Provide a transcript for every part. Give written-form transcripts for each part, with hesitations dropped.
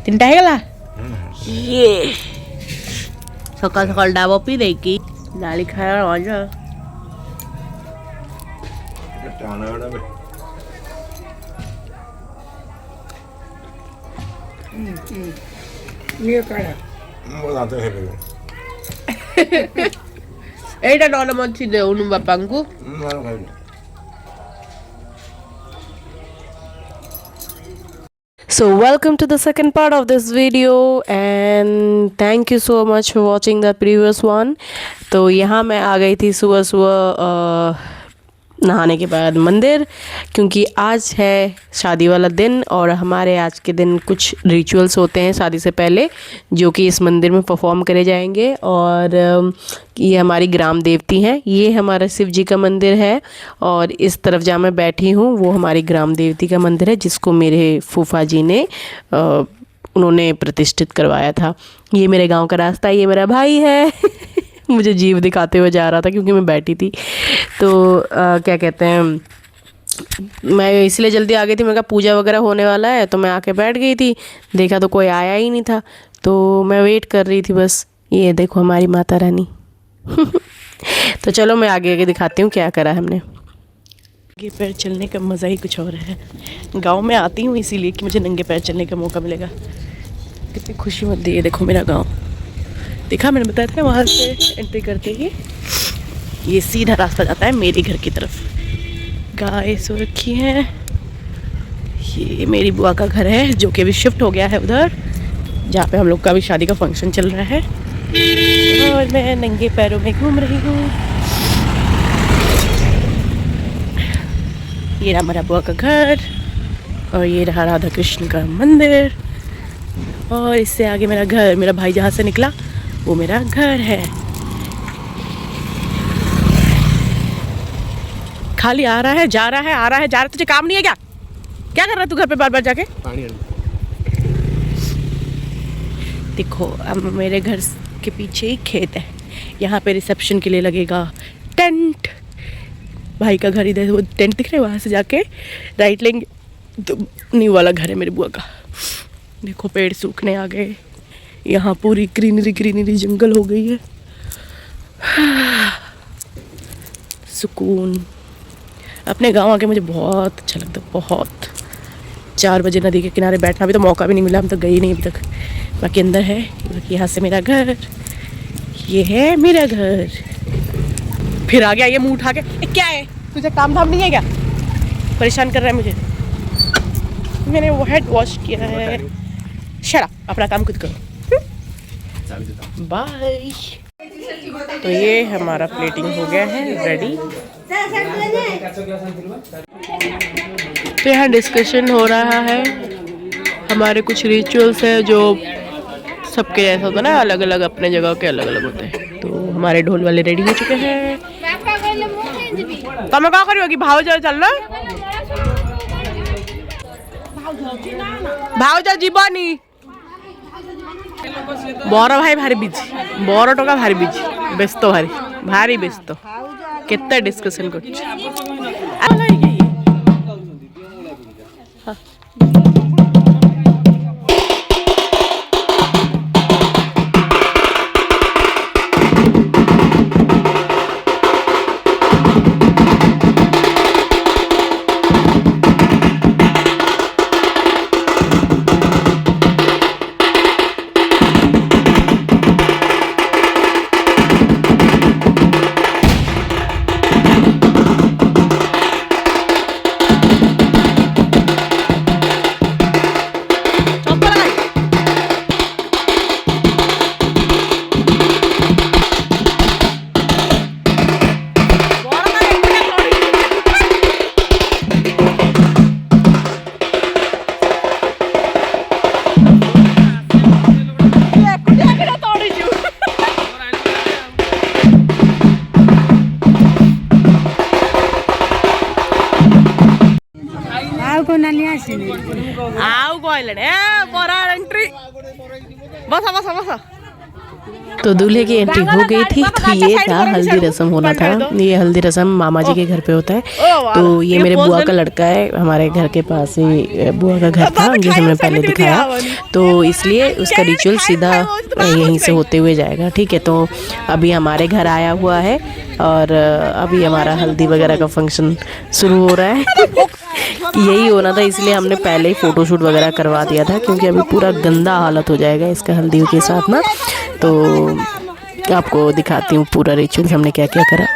ତିନିଟା ହେଇଗଲା ଇଏ ସକାଳ ସକାଳ ଡାବ ପିଇ ଦେଇକି ଡାଳି ଖାଇବା ମଜା। ଏଇଟା ନହେଲେ ମଛି ଦେଉନୁ ବାପାଙ୍କୁ। So welcome to the second part of this video and thank you so much for watching the previous one. तो यहाँ मैं आ गई थी सुबह सुबह नहाने के बाद मंदिर, क्योंकि आज है शादी वाला दिन और हमारे आज के दिन कुछ रिचुअल्स होते हैं शादी से पहले जो कि इस मंदिर में परफॉर्म करे जाएंगे। और ये हमारी ग्राम देवती हैं, ये हमारा शिव जी का मंदिर है और इस तरफ जहाँ मैं बैठी हूँ वो हमारी ग्राम देवती का मंदिर है जिसको मेरे फूफा जी ने उन्होंने प्रतिष्ठित करवाया था। ये मेरे गाँव का रास्ता, ये मेरा भाई है मुझे जीव दिखाते हुए जा रहा था क्योंकि मैं बैठी थी। तो क्या कहते हैं, मैं इसलिए जल्दी आ गई थी, मैं कहा पूजा वगैरह होने वाला है तो मैं आके बैठ गई थी। देखा तो कोई आया ही नहीं था तो मैं वेट कर रही थी बस। ये देखो हमारी माता रानी तो चलो मैं आगे आगे दिखाती हूँ क्या करा हमने। नंगे पैर चलने का मज़ा ही कुछ और है। गाँव में आती हूँ इसीलिए कि मुझे नंगे पैर चलने का मौका मिलेगा। कितनी खुशी होती है। देखो मेरा गाँव, देखा मैंने बताया था वहाँ से एंट्री करते ही ये सीधा रास्ता जाता है मेरे घर की तरफ। गाय सो रखी है। ये मेरी बुआ का घर है जो कि अभी शिफ्ट हो गया है उधर, जहाँ पे हम लोग का भी शादी का फंक्शन चल रहा है। और मैं नंगे पैरों में घूम रही हूँ। ये रहा मेरा बुआ का घर और ये रहा राधा कृष्ण का मंदिर। और इससे आगे मेरा घर, मेरा भाई जहाँ से निकला वो मेरा घर है। खाली आ रहा है जा रहा है, आ रहा है जा रहा है। तुझे काम नहीं है क्या? क्या कर रहा है तू घर पे बार बार जाके? देखो अब मेरे घर के पीछे ही खेत है, यहाँ पे रिसेप्शन के लिए लगेगा टेंट। भाई का घर इधर, वो टेंट दिख रहा है, वहाँ से जाके राइट लेंगे तो न्यू वाला घर है मेरे बुआ का। देखो पेड़ सूखने आ गए, यहाँ पूरी ग्रीनरी ग्रीनरी जंगल हो गई है। सुकून। अपने गांव आके मुझे बहुत अच्छा लगता है, बहुत। 4 बजे नदी के किनारे बैठना, भी तो मौका भी नहीं मिला, हम तो गए नहीं अभी तक। बाकी अंदर है, यहाँ से मेरा घर, ये है मेरा घर। फिर आ गया ये मुंह उठा के, क्या है तुझे काम धाम नहीं है क्या? परेशान कर रहा है मुझे। मैंने वो हेड वॉश किया है। शट अप, अपना काम खुद करो। बाय। तो ये हमारा प्लेटिंग हो गया है रेडी। तो यहाँ डिस्कशन हो रहा है, हमारे कुछ रिचुअल्स है जो सबके जैसा होता है ना, अलग अलग अपने जगह के अलग अलग होते हैं। तो हमारे ढोल वाले रेडी हो चुके हैं। तुम्हें क्या करियोगी? भाव जा चल रहा भाव जा जीवानी बर भाई भारी बिजी, बर टका भारी बिजी, व्यस्त भारी भारी व्यस्त। केते डिस्कशन कर आउ कहले बरा एंट्री। बस बस बस तो दूल्हे की एंट्री हो गई थी। तो ये था हल्दी रस्म होना था। ये हल्दी रस्म मामा जी के घर पे होता है। तो ये मेरे बुआ का लड़का है, हमारे घर के पास ही बुआ का घर था जैसे मैंने पहले दिखाया। तो इसलिए उसका रिचुअल सीधा यहीं से होते हुए जाएगा। ठीक है, तो अभी हमारे घर आया हुआ है और अभी हमारा हल्दी वगैरह का फंक्शन शुरू हो रहा है। यही होना था, इसलिए हमने पहले ही फ़ोटोशूट वगैरह करवा दिया था, क्योंकि अभी पूरा गंदा हालत हो जाएगा इसका हल्दी के साथ ना। तो आपको दिखाती हूँ पूरा रिचुअल हमने क्या क्या करा।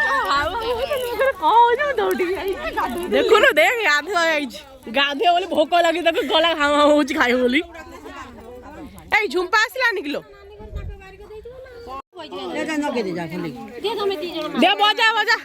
देखो ना, देख गाधे बोली भोक लगी देखो गला खावा होची खाई बोली ए झुंपा आसला निकलो दे बजा बजा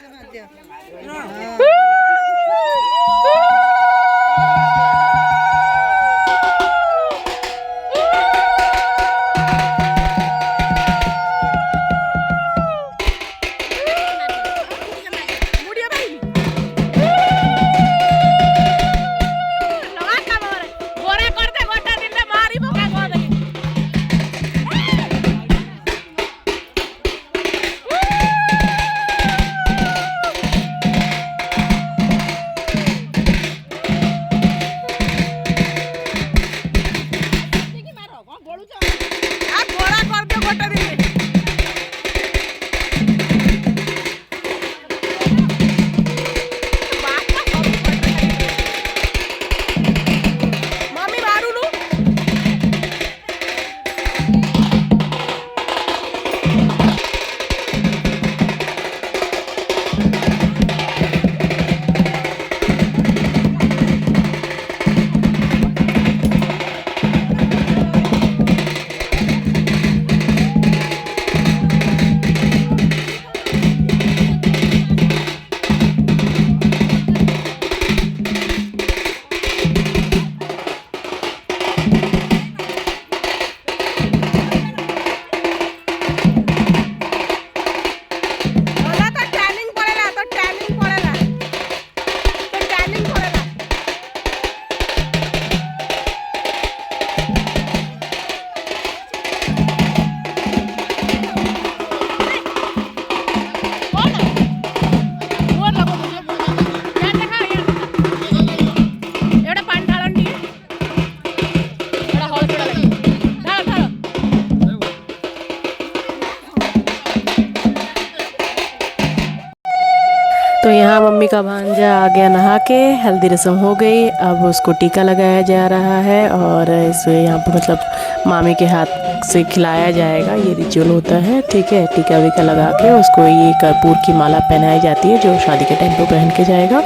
तो यहाँ मम्मी का भांजा आ गया नहा के, हल्दी रस्म हो गई। अब उसको टीका लगाया जा रहा है और इसे यहाँ पर मतलब मामी के हाथ से खिलाया जाएगा। ये रिचुअल होता है, ठीक है। टीका वीका लगा के उसको ये कर्पूर की माला पहनाई जाती है, जो शादी के टाइम पर पहन के जाएगा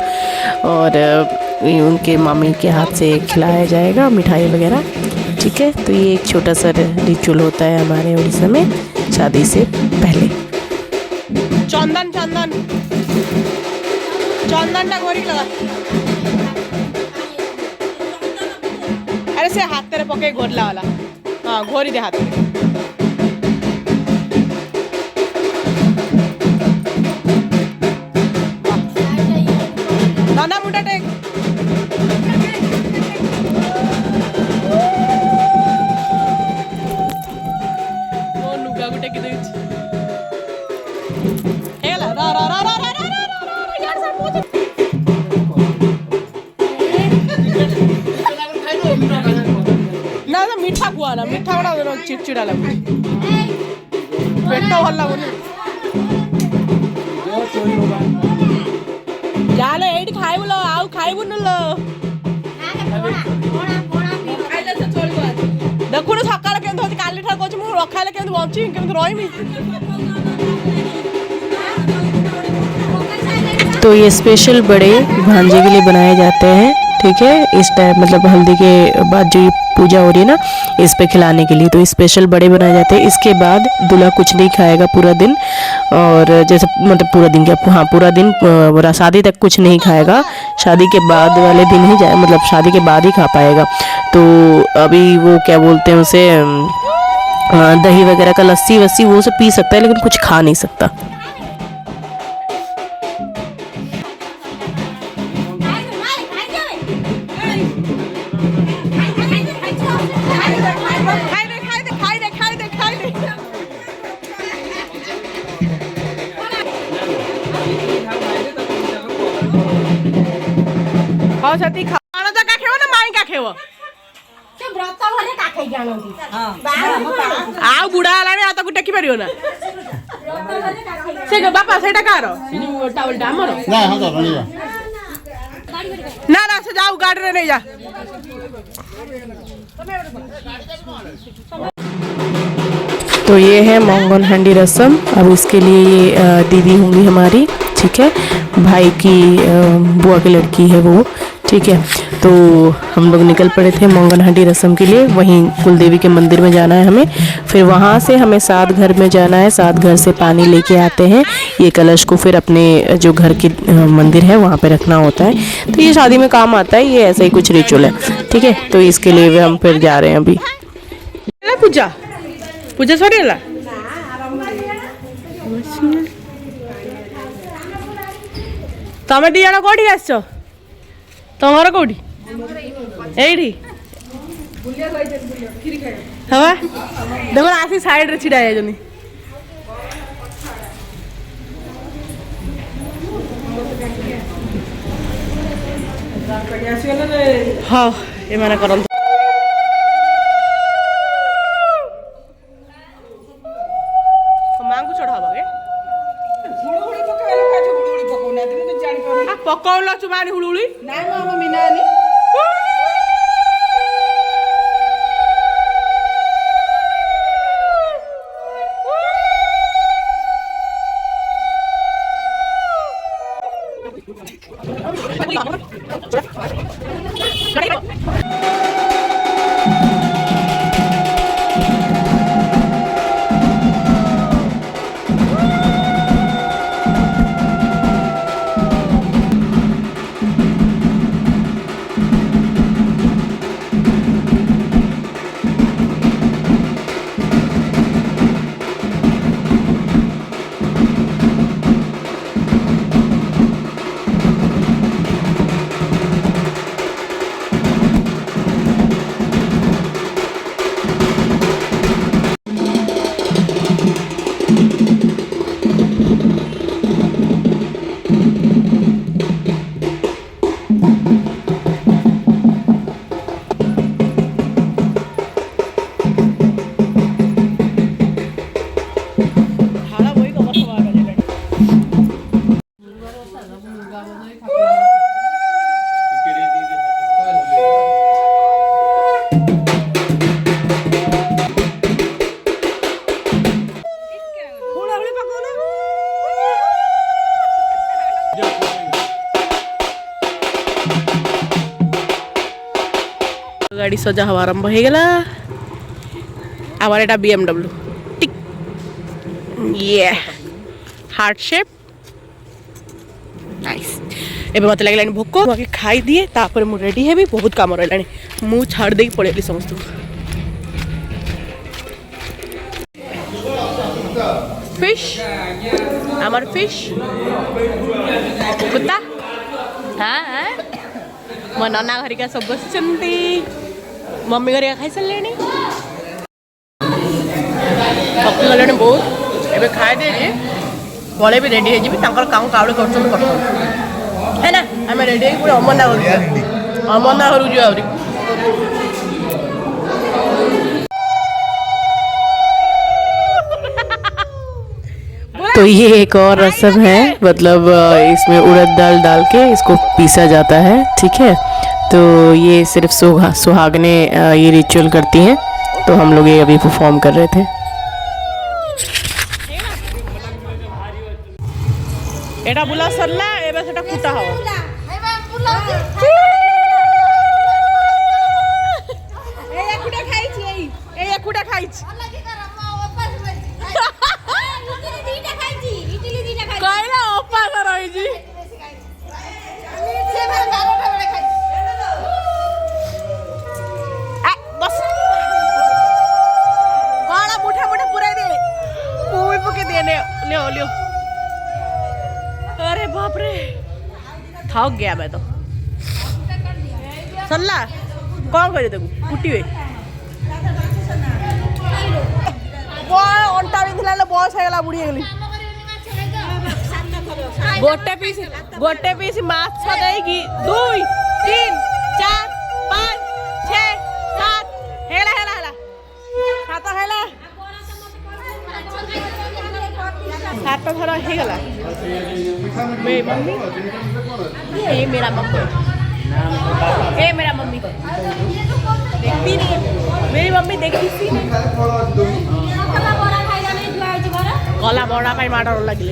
और उनके मामी के हाथ से खिलाया जाएगा मिठाई वगैरह, ठीक है। तो ये एक छोटा सा रिचुअल होता है हमारे उड़ीसा में शादी से पहले। चंदन चंदन चंदनटा घोरी लगा, अरे से हाथ तेरे पके घोरला वाला, हाँ घोरी दे हाथ में। नाना मुंडा टेक ओ नुगा गुटे की देछ हेला रा रा रा रा रा रा यार सर पूछ ना ना मीठा कुआ ना मीठा बड़ा चिड़चिड़ा लगुच पेट भल लगुनि जाले एठी खाइबु ल आउ खाइबु न ल देखु न सकाळ केंत होती काली ठा कहछ मु रखाले केंत बंची केंत रहिमी। तो ये स्पेशल बड़े भांजे के लिए बनाए जाते हैं, ठीक है। इस टाइम मतलब हल्दी के बाद जो ये पूजा हो रही है ना, इस पे खिलाने के लिए तो स्पेशल बड़े बनाए जाते हैं। इसके बाद दूल्हा कुछ नहीं खाएगा पूरा दिन, और जैसे मतलब पूरा दिन क्या, हाँ पूरा दिन शादी तक कुछ नहीं खाएगा। शादी के बाद वाले दिन ही जाए, मतलब शादी के बाद ही खा पाएगा। तो अभी वो क्या बोलते हैं उसे, दही वगैरह का लस्सी वस्सी वो सब पी सकता है, लेकिन कुछ खा नहीं सकता। ସେତିକି ଖାଣ ତ କାଖେଇବ ନା ମାଇଁ କାଖେଇବ ଆଉ ବୁଢା ହେଲାଣି ଆଉ ତାକୁ ଟେକି ପାରିବ ନା ସେ ବାପା ସେଇଟା କାହାର ଆମର ନା ନା ସେ ଯାଉ ଗାଡିରେ ନେଇ ଯା तो ये है मोंगन हांडी रसम। अब इसके लिए ये दीदी होंगी हमारी, ठीक है, भाई की बुआ की लड़की है वो, ठीक है। तो हम लोग निकल पड़े थे मोंगन हांडी रसम के लिए। वहीं कुलदेवी के मंदिर में जाना है हमें, फिर वहाँ से हमें 7 घर में जाना है। 7 घर से पानी लेके आते हैं। ये कलश को फिर अपने जो घर के मंदिर है वहाँ पे रखना होता है। तो ये शादी में काम आता है, ये ऐसा ही कुछ रिचुअल है, ठीक है। तो इसके लिए हम फिर जा रहे हैं अभी। पूजा पूजा सरीगला तमे दी जण कोठी आसछ तुम घर कोठी एठी हवा देखो आसी साइड रे छिड़ा जाजनी हाँ ये माने करन पकौला चुमानी हुलुली नाही मामा मिनानी गाड़ी सजा हवा आरंभ हो गला आवार एटा BMW टिक ये हार्ट शेप नाइस एबे मत लागलानी भोक बाकी खाई दिए तापर मु रेडी हेबी बहुत काम रहलानी मु छाड़ दे पड़ेली समस्त फिश आमर फिश कुत्ता हाँ मो नना घरिका सब बसचंती मम्मी घरिका खाई सारे थकी गले बहुत एबे खाई दे पड़े भी रेडी हो काम कावड़े कर है ना आम रेडी पूरे अमरना घर अमरना घर जी आहरी तो ये एक और रस्म है, मतलब इसमें उड़द दाल डाल के इसको पीसा जाता है, ठीक है। तो ये सिर्फ सुहागने ये रिचुअल करती हैं। तो हम लोग ये अभी परफॉर्म कर रहे थे। एटा बुला सरला एबे सेटा कुटा हवा ए एकुडा खाइछि ए एकुडा खाइछि कइला ओपास रहिछि बस काला मुठा मुठा पूरा दे कोई पके दे ले लियो अरे बाप रे थक गया मैं तो सरला कौन करे देखू कुटिवे अंटा बिंधिला बस है बुढ़ी गली गोटे पीस माछ देगी दुई 3 4 5 6 7 हेला हेला हेला सात हेला सात थर हे गला मेरी मम्मी ये मेरा मम्मी ये मेरा मम्मी देखती नहीं मेरी मम्मी देखती नहीं गला बड़ा पाई मार लगे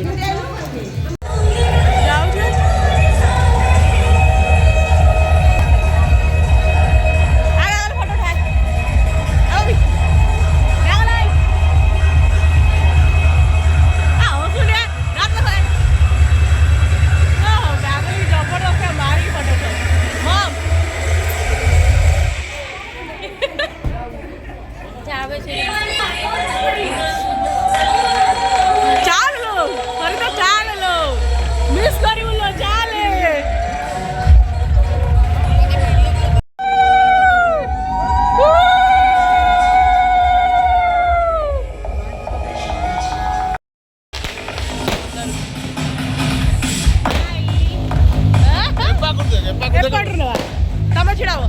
तम छिड़ाओ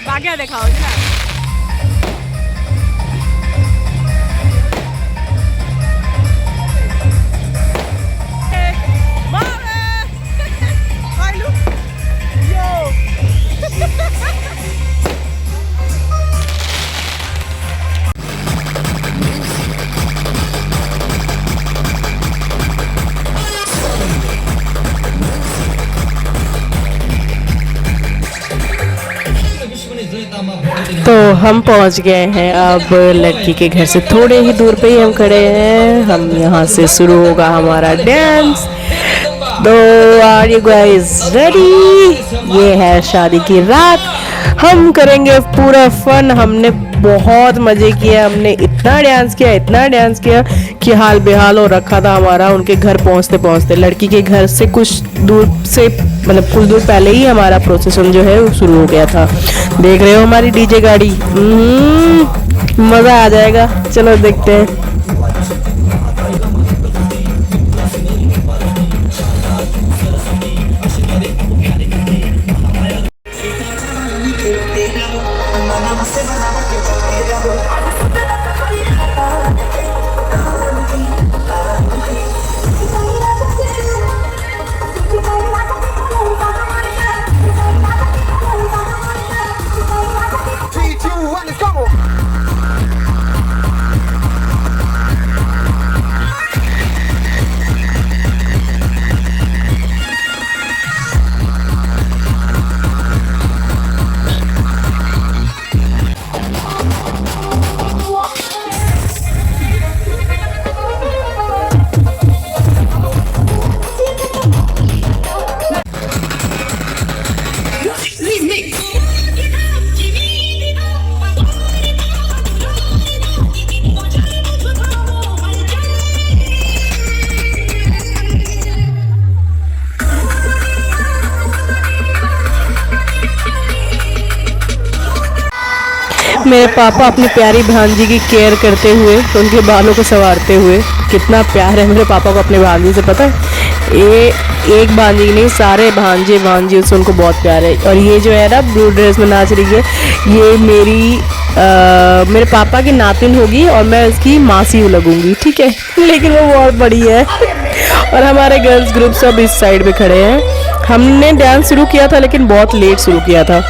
भाग्य दिखाओ ना तो हम पहुंच गए हैं अब लड़की के घर से थोड़े ही दूर पे ही हम खड़े हैं। हम यहाँ से शुरू होगा हमारा डांस। तो आर यू गाइस रेडी? ये है शादी की रात, हम करेंगे पूरा फन। हमने बहुत मजे किए, हमने इतना डांस किया कि हाल बेहाल हो रखा था हमारा। उनके घर पहुंचते पहुंचते लड़की के घर से कुछ दूर से मतलब कुछ दूर पहले ही हमारा प्रोसेसन जो है वो शुरू हो गया था। देख रहे हो हमारी डीजे गाड़ी, मजा आ जाएगा। चलो देखते हैं। मेरे पापा अपनी प्यारी भांजी की केयर करते हुए, उनके बालों को संवारते हुए। कितना प्यार है मेरे पापा को अपने भांजी से, पता है? ये एक भांजी नहीं, सारे भांजे उससे उनको बहुत प्यार है। और ये जो है ना ब्लू ड्रेस में नाच रही है, ये मेरे पापा की नातिन होगी और मैं उसकी मासी लगूंगी, ठीक है? लेकिन वो बहुत बड़ी है। और हमारे गर्ल्स ग्रुप सब इस साइड में खड़े हैं। हमने डांस शुरू किया था लेकिन बहुत लेट शुरू किया था।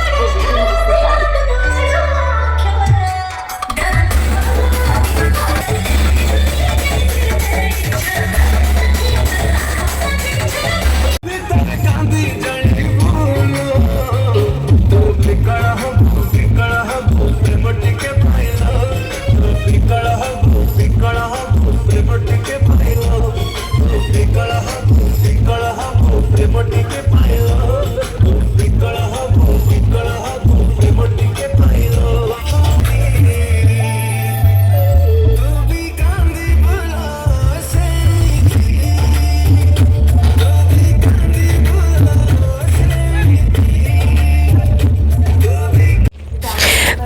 Piccolo,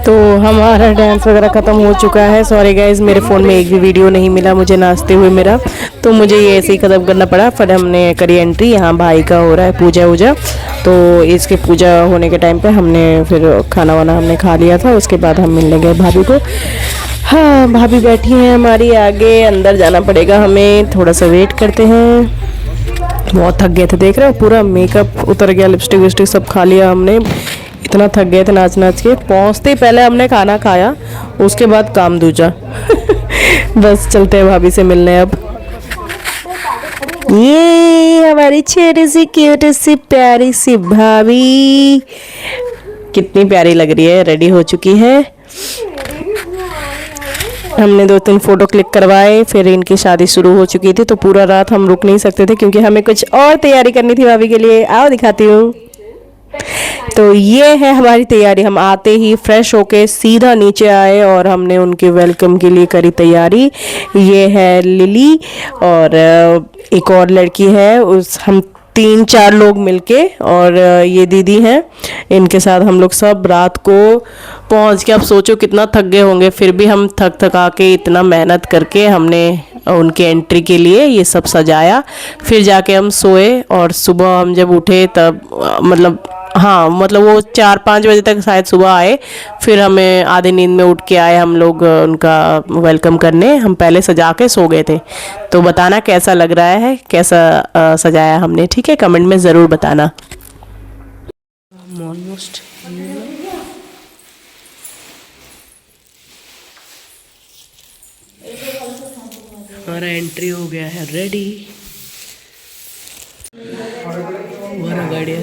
तो हमारा डांस वगैरह ख़त्म हो चुका है। सॉरी गाइज, मेरे फ़ोन में एक भी वीडियो नहीं मिला मुझे नाचते हुए मेरा, तो मुझे ये ऐसे ही ख़त्म करना पड़ा। फिर हमने करी एंट्री। यहाँ भाई का हो रहा है पूजा वूजा, तो इसके पूजा होने के टाइम पे हमने फिर खाना वाना हमने खा लिया था। उसके बाद हम मिलने गए भाभी को। हाँ, भाभी बैठी हैं हमारी आगे, अंदर जाना पड़ेगा हमें, थोड़ा सा वेट करते हैं। बहुत थक गए थे, देख रहे हो पूरा मेकअप उतर गया, लिपस्टिक विस्टिक सब खा लिया हमने, इतना थक गए थे नाच नाच के। पहुँचते ही पहले हमने खाना खाया, उसके बाद काम दूजा। बस चलते हैं भाभी से मिलने अब। ये हमारी छोटी सी क्यूट सी प्यारी सी भाभी कितनी प्यारी लग रही है, रेडी हो चुकी है। हमने 2-3 फोटो क्लिक करवाए, फिर इनकी शादी शुरू हो चुकी थी, तो पूरा रात हम रुक नहीं सकते थे क्योंकि हमें कुछ और तैयारी करनी थी भाभी के लिए। आओ दिखाती हूँ। तो ये है हमारी तैयारी। हम आते ही फ्रेश होके सीधा नीचे आए और हमने उनके वेलकम के लिए करी तैयारी। ये है लिली और एक और लड़की है, उस हम 3-4 लोग मिलके, और ये दीदी हैं, इनके साथ हम लोग सब रात को पहुंच के, अब सोचो कितना थक गए होंगे, फिर भी हम थक थका के इतना मेहनत करके हमने उनके एंट्री के लिए ये सब सजाया। फिर जाके हम सोए और सुबह हम जब उठे तब मतलब वो 4-5 बजे तक शायद सुबह आए। फिर हमें आधे नींद में उठ के आए हम लोग उनका वेलकम करने। हम पहले सजा के सो गए थे। तो बताना कैसा लग रहा है, कैसा सजाया हमने, ठीक है, कमेंट में ज़रूर बताना। ऑलमोस्ट हमारा एंट्री हो गया है रेडी। हमारा गाड़ी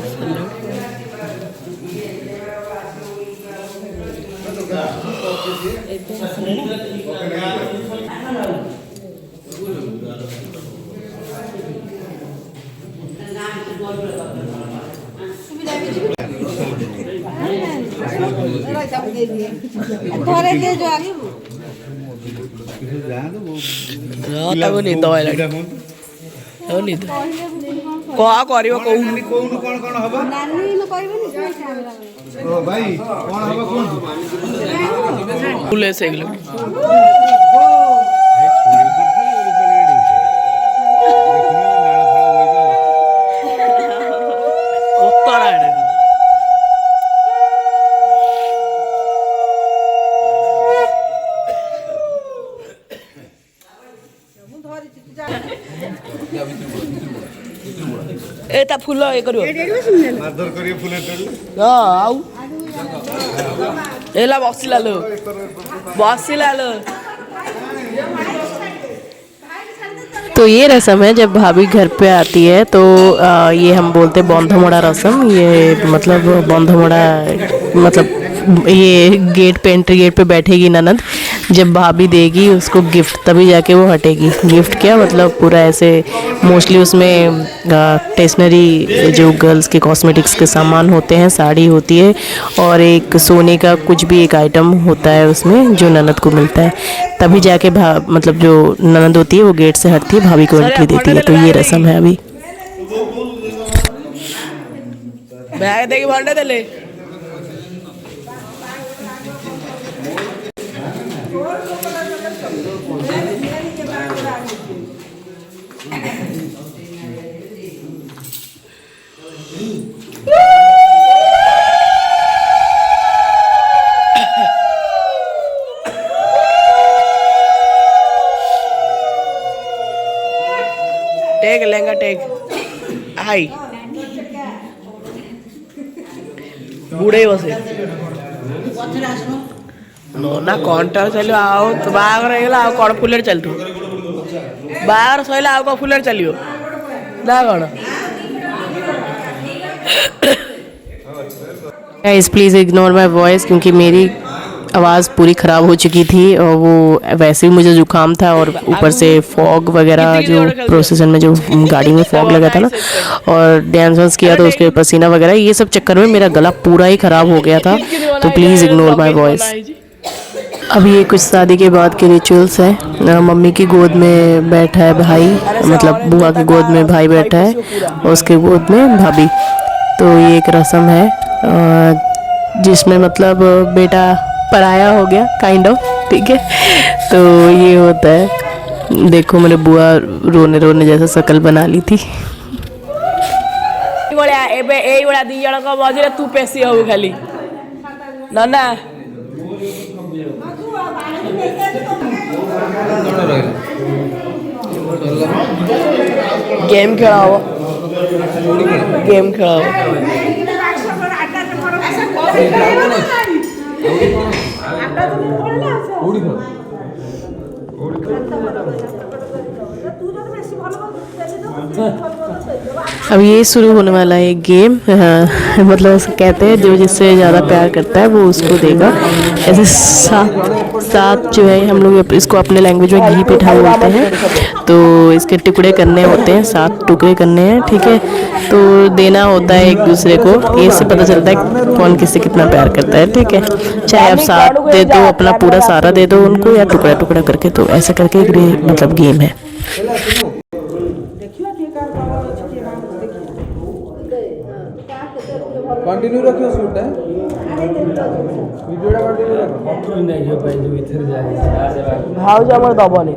ତାକୁ ନିଦ ଆଇଲାଣି, ତାକୁ ନିଦ କଣ କରିବ କହୁନି, କଣ ହବ ଭାଇ, କଣ ହବ କୁହନ୍ତୁ। ପୁଲିସ ହେଇଗଲା। ଏଟା ଫୁଲ ଇଏ କରିବ ମାରଧର କରିବ ଫୁଲ ତୋଳି। ହଁ, ଆଉ ଏଲା ବସିଲା लो। तो ये रस्म है जब भाभी घर पे आती है, तो ये हम बोलते हैं बंधमोड़ा रस्म। ये मतलब बंधमोड़ा मतलब ये गेट पे, एंट्री गेट पे बैठेगी ननद, जब भाभी देगी उसको गिफ्ट तभी जाके वो हटेगी। गिफ्ट क्या मतलब पूरा ऐसे मोस्टली उसमें स्टेशनरी जो गर्ल्स के कॉस्मेटिक्स के सामान होते हैं, साड़ी होती है और एक सोने का कुछ भी एक आइटम होता है उसमें जो ननद को मिलता है, तभी जाके मतलब जो ननद होती है वो गेट से हटती है, भाभी को एंट्री देती है। तो ये रस्म है अभी। बैग देगी भांडे दे ले। टेक लेंगा टेक हाई बुढ़े बसे ना कंटा चलो आओ तो बाहर रहेगा आओ कौन फुलर चलतु बाहर सैला आओ फुलर चलियो ना कौन। Guys please ignore my voice क्योंकि मेरी आवाज़ पूरी ख़राब हो चुकी थी और वो वैसे ही मुझे ज़ुकाम था और ऊपर से फॉग वगैरह जो प्रोसेसन में जो गाड़ी में फॉग लगा था ना और डांस वांस किया तो उसके पसीना वगैरह ये सब चक्कर में मेरा गला पूरा ही ख़राब हो गया था। तो प्लीज़ इग्नोर माय वॉइस। अब ये कुछ शादी के बाद के रिचुअल्स है। मम्मी की गोद में बैठा है भाई, मतलब बुआ की गोद में भाई बैठा है और उसके गोद में भाभी। तो ये एक रस्म है जिसमें मतलब बेटा पराया हो गया काइंड ऑफ, ठीक है। तो ये होता है। देखो मेरे बुआ रोने रोने जैसा शकल बना ली थी। এইভଳିଆ ଦି ଜଣଙ୍କ ମଝିରେ ତୁ ପେଶି ହବୁ ଖାଲି ନନା। गेम खेल हम, गेम खेल अब ये शुरू होने वाला है गेम। हाँ, मतलब उसको कहते हैं जो जिससे ज़्यादा प्यार करता है वो उसको देगा। ऐसे सात जो है हम लोग इसको अपने लैंग्वेज में घी पिठा बोलते हैं। तो इसके टुकड़े करने होते हैं, 7 टुकड़े करने हैं, ठीक है। तो देना होता है एक दूसरे को, इससे पता चलता है कौन किससे कितना प्यार करता है, ठीक है। चाहे आप 7 दे दो, अपना पूरा सारा दे दो उनको, या टुकड़ा टुकड़ा करके, तो ऐसा करके एक मतलब गेम है। कंटिन्यू रखियो शूट है वीडियोटा कंटिन्यू रखो नहीं जो भाई जो इधर जाए भाव हमर दबनी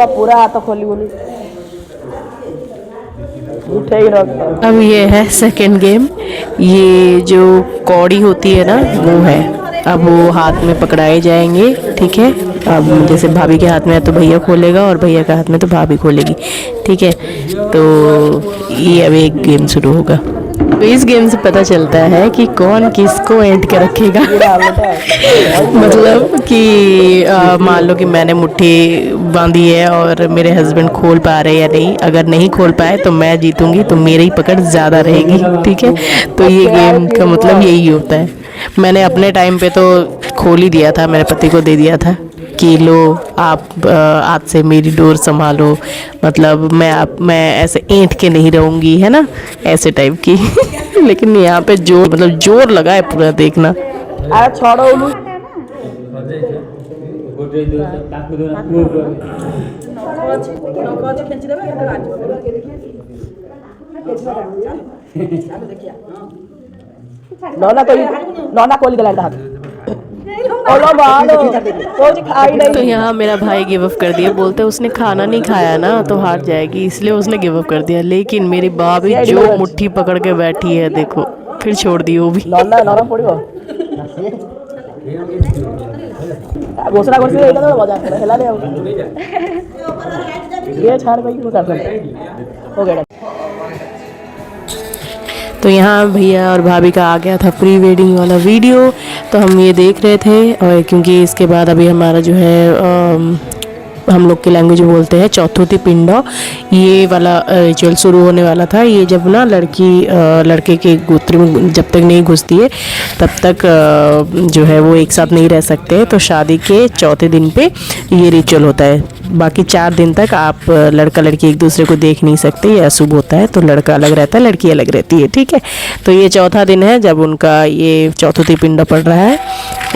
पूरा हाथ खोली बोली उठे ही रख। अब ये है सेकंड गेम। ये जो कौड़ी होती है ना वो है। अब वो हाथ में पकड़ाए जाएंगे, ठीक है। अब जैसे भाभी के हाथ में है तो भैया खोलेगा, और भैया के हाथ में तो भाभी खोलेगी, ठीक है। तो ये अब एक गेम शुरू होगा। तो इस गेम से पता चलता है कि कौन किसको ऐंठ के रखेगा। मतलब कि मान लो कि मैंने मुट्ठी बांधी है और मेरे हस्बैंड खोल पा रहे या नहीं। अगर नहीं खोल पाए तो मैं जीतूंगी, तो मेरी पकड़ ज़्यादा रहेगी, ठीक है। तो ये गेम का मतलब यही होता है। मैंने अपने टाइम पे तो खोल ही दिया था, मेरे पति को दे दिया था कि लो आप आज से मेरी डोर संभालो। मतलब मैं ऐसे ऐंठ के नहीं रहूँगी, है ना, ऐसे टाइप की। लेकिन यहाँ पे जोर, मतलब जोर लगा है पूरा, देखना। छोड़ो नौना कोली गला तो यहाँ मेरा भाई गिव अप कर दिया। बोलते उसने खाना नहीं खाया ना तो हार जाएगी, इसलिए उसने गिव अप कर दिया। लेकिन मेरी भाभी जो मुट्ठी पकड़ के बैठी है, देखो फिर छोड़ दी वो भी। घोषणा कर ये छाड़ हो गया। तो यहाँ भैया और भाभी का आ गया था प्री वेडिंग वाला वीडियो, तो हम ये देख रहे थे। और क्योंकि इसके बाद अभी हमारा जो है हम लोग की लैंग्वेज में बोलते हैं चौथुती पिंडा, ये वाला रिचुअल शुरू होने वाला था। ये जब ना लड़के के गोत्र में जब तक नहीं घुसती है तब तक जो है वो एक साथ नहीं रह सकते। तो शादी के चौथे दिन पे ये रिचुअल होता है। बाकी 4 दिन तक आप लड़का लड़की एक दूसरे को देख नहीं सकते, ये अशुभ होता है। तो लड़का अलग रहता है, लड़की अलग रहती है, ठीक है। तो ये चौथा दिन है जब उनका ये चौथुती पिंडा पड़ रहा है,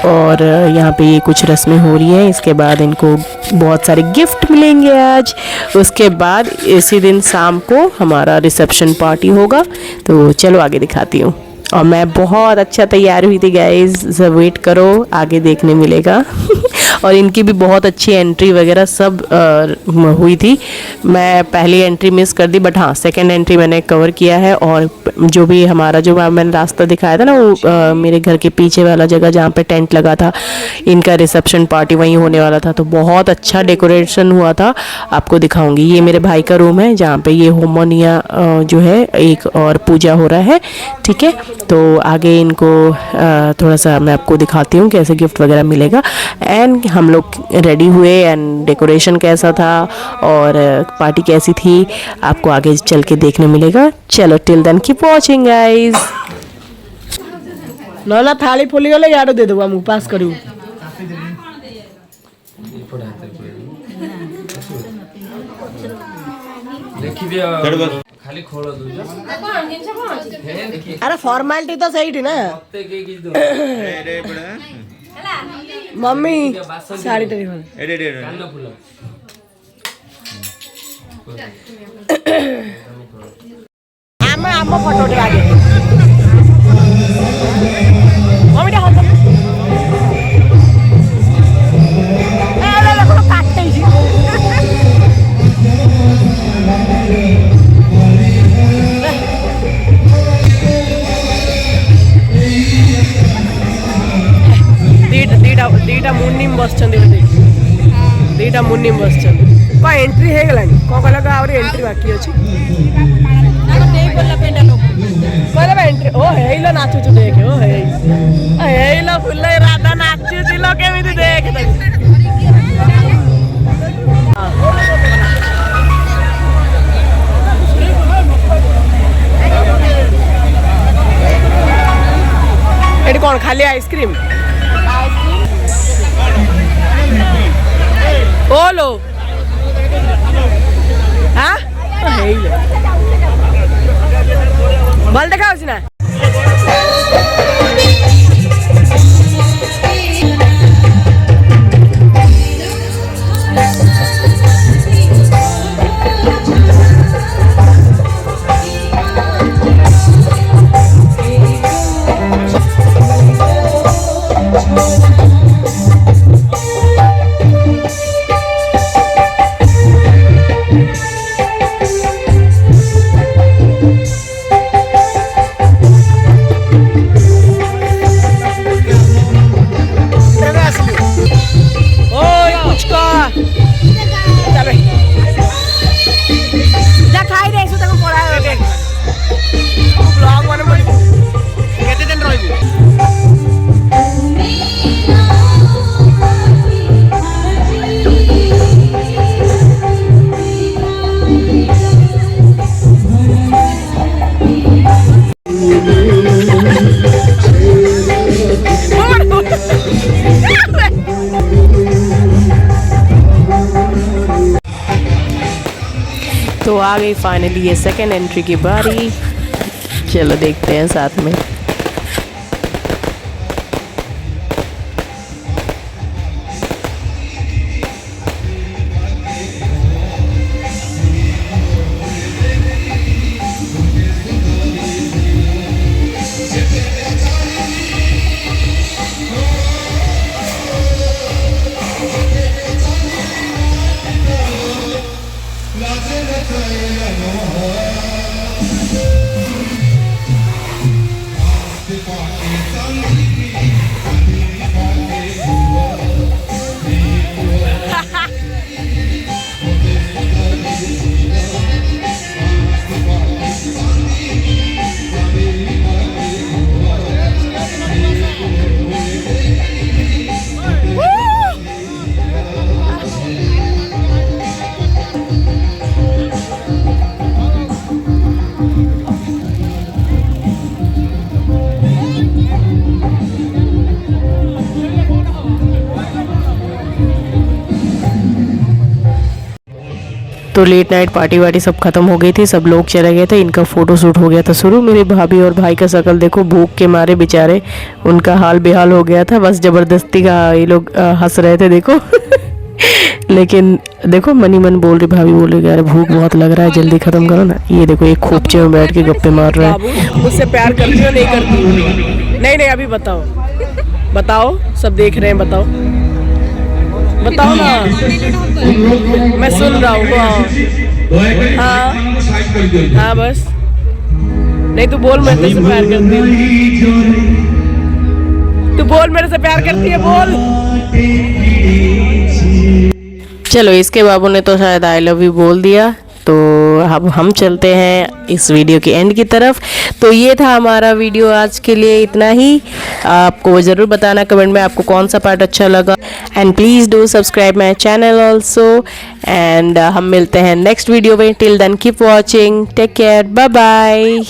और यहाँ पे ये कुछ रस्में हो रही हैं। इसके बाद इनको बहुत सारे गिफ्ट मिलेंगे आज। उसके बाद इसी दिन शाम को हमारा रिसेप्शन पार्टी होगा। तो चलो आगे दिखाती हूँ। और मैं बहुत अच्छा तैयार हुई थी गाइस, सब वेट करो, आगे देखने मिलेगा। और इनकी भी बहुत अच्छी एंट्री वगैरह सब हुई थी। मैं पहली एंट्री मिस कर दी, बट हाँ सेकंड एंट्री मैंने कवर किया है। और जो भी हमारा जो मैंने रास्ता दिखाया था ना, वो मेरे घर के पीछे वाला जगह जहाँ पे टेंट लगा था, इनका रिसेप्शन पार्टी वहीं होने वाला था, तो बहुत अच्छा डेकोरेशन हुआ था। आपको दिखाऊंगी, ये मेरे भाई का रूम है जहाँ पे ये होमोनिया जो है एक और पूजा हो रहा है, ठीक है। तो आगे इनको थोड़ा सा मैं आपको दिखाती हूँ कैसे गिफ्ट वगैरह मिलेगा। एंड हम लोग रेडी हुए एंड डेकोरेशन कैसा था और पार्टी कैसी थी आपको आगे चल के देखने मिलेगा। चलो till then keep watching guys. ना थाली फुली गले यार दे देबो, हम उपास करू। खाली खोल दूजा अरे फॉर्मालिटी तो सही थी ना। मम्मी साड़ी तेरी आम फोटो आगे मम्मी काटे दीटा मुन्नीम बसचंदी दीटा मुन्नीम बसचंदी का एंट्री हे गलानी को कहला का आउरी एंट्री बाकी अछि कहला बा एंट्री ओ हेइलो नाचु छु देखे ओ हेइलो फुल्लै राधा नाचु छिलो केमिति देखे त एडी कोन खाली आइसक्रीम बोलो हाँ बल देखा ना तो आ गई फाइनली ये सेकंड एंट्री की बारी। चलो देखते हैं साथ में। तो लेट नाइट पार्टी वार्टी सब खत्म हो गई थी, सब लोग चले गए थे, इनका फोटो शूट हो गया था शुरू। मेरी भाभी और भाई का शक्ल देखो, भूख के मारे बेचारे उनका हाल बेहाल हो गया था, बस जबरदस्ती का ये लोग हंस रहे थे देखो लेकिन देखो मनी मन बोल रही, भाभी बोल रही यार भूख बहुत लग रहा है, जल्दी खत्म करो ना। ये देखो एक खोपचे में बैठ के गप्पे मार रहे हैं। मुझसे प्यार करती हो नहीं करती? नहीं अभी बताओ सब देख रहे हैं, बताओ। बताओ ना, मैं सुन रहा हूँ। हाँ हाँ बस, नहीं तू बोल मेरे से प्यार करती है, तू बोल मेरे से प्यार करती है, बोल। चलो इसके बाबू ने तो शायद आई लव यू बोल दिया, तो अब हम चलते हैं इस वीडियो के एंड की तरफ। तो ये था हमारा वीडियो आज के लिए, इतना ही। आपको ज़रूर बताना कमेंट में आपको कौन सा पार्ट अच्छा लगा, and please do subscribe my channel also. And हम मिलते हैं नेक्स्ट वीडियो में। Till then keep watching, take care, bye bye.